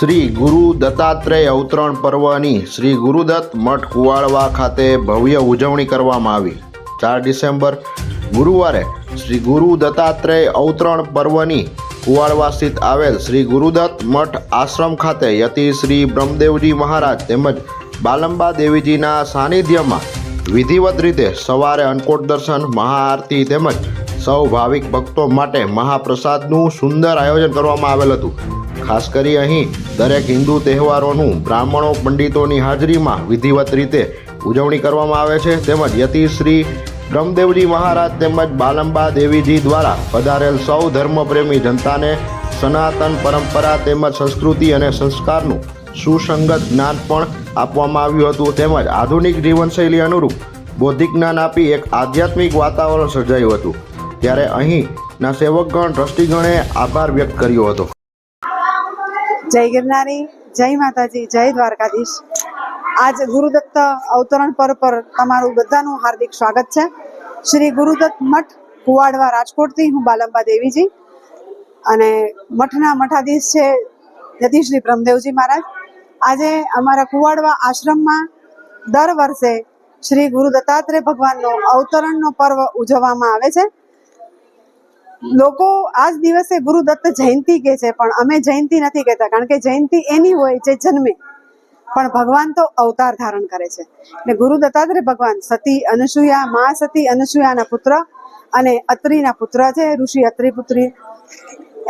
શ્રી ગુરુ દત્તાત્રેય અવતરણ પર્વની શ્રી ગુરુદત્ત મઠ કુવાડવા ખાતે ભવ્ય ઉજવણી કરવામાં આવી। 4 ડિસેમ્બર ગુરુવારે શ્રી ગુરુ દત્તાત્રેય અવતરણ પર્વની કુવાડવા સ્થિત આવેલ શ્રી ગુરુદત્ત મઠ આશ્રમ ખાતે યતિ શ્રી બ્રહ્મદેવજી મહારાજ તેમજ બાલંબા દેવીજીના સાનિધ્યમાં વિધિવત રીતે સવારે અન્નકોટ દર્શન, મહાઆરતી તેમજ સૌ ભાવિક ભક્તો માટે મહાપ્રસાદનું સુંદર આયોજન કરવામાં આવેલ હતું। ખાસ કરી અહીં દરેક હિન્દુ તહેવારોનું બ્રાહ્મણો પંડિતોની હાજરીમાં વિધિવત રીતે ઉજવણી કરવામાં આવે છે તેમજ યતિ શ્રી બ્રહ્મદેવજી મહારાજ તેમજ બાલંબા દેવીજી દ્વારા પધારેલ સૌ ધર્મપ્રેમી જનતાને સનાતન પરંપરા તેમજ સંસ્કૃતિ અને સંસ્કારનું સુસંગત જ્ઞાન પણ આપવામાં આવ્યું હતું તેમજ આધુનિક જીવનશૈલી અનુરૂપ બૌદ્ધિક જ્ઞાન આપી એક આધ્યાત્મિક વાતાવરણ સર્જાયું હતું। ત્યારે અહીંના સેવકગણ ટ્રસ્ટીગણે આભાર વ્યક્ત કર્યો હતો। જય ગિરનારી, જય માતાજી, જય દ્વારકાધીશ। આજ ગુરુદત્ત અવતરણ પર્વ પર તમારું બધાનું હાર્દિક સ્વાગત છે। શ્રી ગુરુદત્ત મઠ કુવાડવા રાજકોટથી હું બાલંબા દેવીજી અને મઠના મઠાધીશ છે યતિ શ્રી બ્રહ્મદેવજી મહારાજ। આજે અમારા કુવાડવા આશ્રમમાં દર વર્ષે શ્રી ગુરુ દત્તાત્રેય ભગવાનનો અવતરણનો પર્વ ઉજવવામાં આવે છે। લોકો આજ દિવસે ગુરુદત્ત જયંતિ કહે છે, પણ અમે જયંતિ નથી કહેતા, કારણ કે જયંતિ એની હોય જે જન્મે, પણ ભગવાન તો અવતાર ધારણ કરે છે। એટલે ગુરુ દત્તાત્રેય ભગવાન સતી અનસુયા, મા સતી અનસુયાના પુત્ર અને અત્રિના પુત્ર છે, ઋષિ અત્રિ પુત્રી।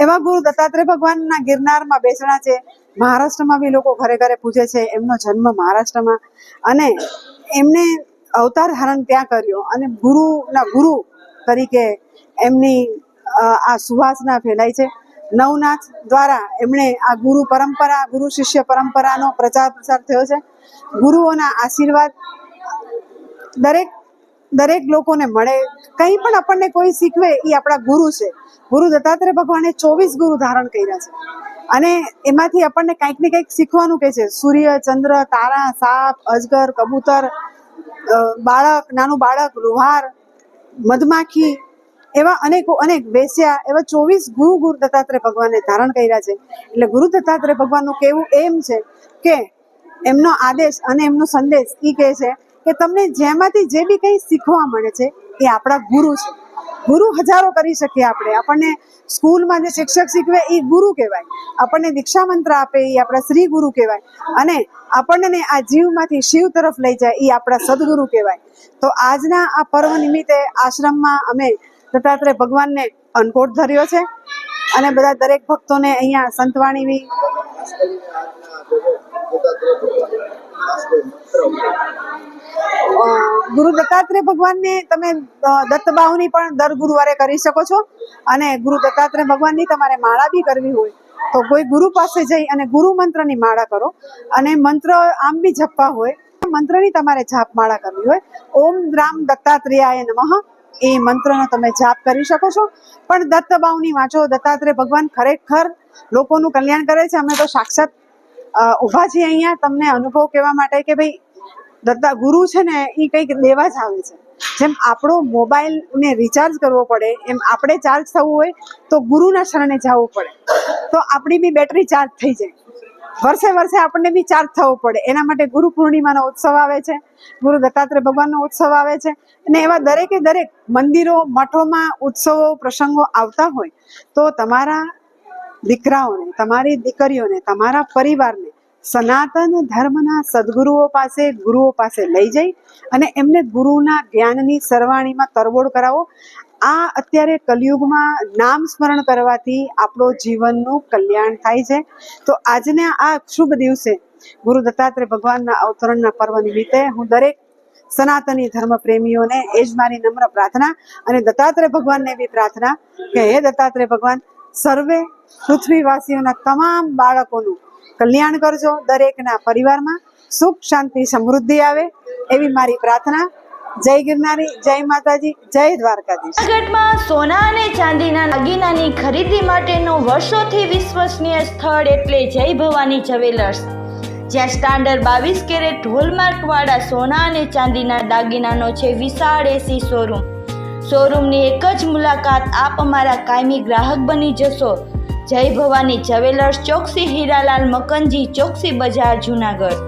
એવા ગુરુ દત્તાત્રેય ભગવાનના ગિરનારમાં બેસણા છે। મહારાષ્ટ્રમાં બી લોકો ઘરે ઘરે પૂજે છે। એમનો જન્મ મહારાષ્ટ્રમાં અને એમને અવતાર ધારણ ત્યાં કર્યો અને ગુરુના ગુરુ તરીકે એમની આ સુવાસના ફેલાય છે। નવનાથ દ્વારા એમણે આ ગુરુ પરંપરા, ગુરુ શિષ્ય પરંપરાનો પ્રચાર પ્રસાર થયો છે। ગુરુઓના આશીર્વાદ દરેક લોકોને મળે। કંઈ પણ આપણને કોઈ શીખવે એ આપણા ગુરુ છે। ગુરુ દત્તાત્રેય ભગવાને 24 ગુરુ ધારણ કર્યા છે અને એમાંથી આપણને કંઈક ને કંઈક શીખવાનું કહે છે। સૂર્ય, ચંદ્ર, તારા, સાપ, અજગર, કબૂતર, બાળક, નાનું બાળક, લુહાર, મધમાખી, એવા અનેક વેશ્યા, એવા 24 ગુરુ દત્તાત્રેય ભગવાને ધારણ કર્યા છે। એટલે ગુરુ દત્તાત્રેય ભગવાનનું કહેવું એમ છે કે એમનો આદેશ અને એમનો સંદેશ એ કહે છે કે તમને જેમાંથી જે બી કંઈ શીખવા મળે છે એ આપણા ગુરુ છે। ગુરુ હજારો કરી શકીએ આપણે। આપણને સ્કૂલમાં જે શિક્ષક શીખવે એ ગુરુ કહેવાય, આપણને દીક્ષા મંત્ર આપે એ આપણા શ્રી ગુરુ કહેવાય અને આપણને આ જીવમાંથી શિવ તરફ લઈ જાય એ આપણા સદગુરુ કહેવાય। તો આજના આ પર્વ નિમિત્તે આશ્રમમાં અમે દત્તાત્રેય ભગવાનને અન્નકોટ ધર્યો છે અને બધા દરેક ભક્તોને અહીંયા સંતવાણી બી ગુરુ દત્તાત્રેય ભગવાનને તમે દત્તબાહુની પણ દર ગુરુવારે કરી શકો છો અને ગુરુ દત્તાત્રેય ભગવાનની તમારે માળા બી કરવી હોય તો કોઈ ગુરુ પાસે જઈ અને ગુરુ મંત્રની માળા કરો અને મંત્ર આમ બી જપવા હોય, મંત્રની તમારે જાપ માળા કરવી હોય, ઓમ રામ દત્તાત્રેયાય નમઃ એ મંત્રનો તમે જાપ કરી શકો છો। પણ દત્તબાહુની વાંચો। દત્તાત્રેય ભગવાન ખરેખર લોકોનું કલ્યાણ કરે છે। અમે તો સાક્ષાત ઊભા છીએ અહીંયા તમને અનુભવ કહેવા માટે કે ભાઈ દત્તા ગુરુ છે ને એ કંઈક દેવા જ આવે છે। જેમ આપણો મોબાઈલને રિચાર્જ કરવો પડે એમ આપણે ચાર્જ થવું હોય તો ગુરુના શરણે જવું પડે તો આપણી બી બેટરી ચાર્જ થઈ જાય। વર્ષે આપણને બી ચાર્જ થવો પડે। એના માટે ગુરુ પૂર્ણિમાનો ઉત્સવ આવે છે, ગુરુ દત્તાત્રેય ભગવાનનો ઉત્સવ આવે છે અને એવા દરેક મંદિરો, મઠોમાં ઉત્સવો, પ્રસંગો આવતા હોય તો તમારા દીકરાઓને, તમારી દીકરીઓને, તમારા પરિવારને સનાતન ધર્મના સદગુરુઓ પાસે, ગુરુઓ પાસે લઈ જઈ અને એમને ગુરુના જ્ઞાનની સરવાણીમાં તરબોળ કરાવો। આ અત્યારે કલિયુગમાં નામ સ્મરણ કરવાથી આપણો જીવનનું કલ્યાણ થાય છે। તો આજના આ શુભ દિવસે ગુરુ દત્તાત્રેય ભગવાનના અવતરણના પર્વ નિમિત્તે હું દરેક સનાતની ધર્મ પ્રેમીઓને એ જ મારી નમ્ર પ્રાર્થના અને દત્તાત્રેય ભગવાનને બી પ્રાર્થના કે હે દત્તાત્રેય ભગવાન સર્વે પૃથ્વીવાસીઓના તમામ બાળકોનું કલ્યાણ કરજો, દરેકના પરિવારમાં સુખ, શાંતિ, સમૃદ્ધિ આવે એવી મારી પ્રાર્થના। જય ગિરનારી, જય માતાજી, જય દ્વારકાધીશ। જૂનાગઢમાં સોના અને ચાંદીના દાગીનાની ખરીદી માટેનો વર્ષોથી વિશ્વસનીય સ્થળ એટલે જય ભવાની જ્વેલર્સ, જ્યાં સ્ટાન્ડર્ડ 22 કેરેટ હોલમાર્ક વાળા સોના અને ચાંદીના દાગીનાનો છે વિશાળ એસી શોરૂમની એક જ મુલાકાત આપ અમારા કાયમી ગ્રાહક બની જશો। જય ભવાની જ્વેલર્સ, ચોકસી હીરાલાલ મકનજી, ચોકસી બજાર, જુનાગઢ।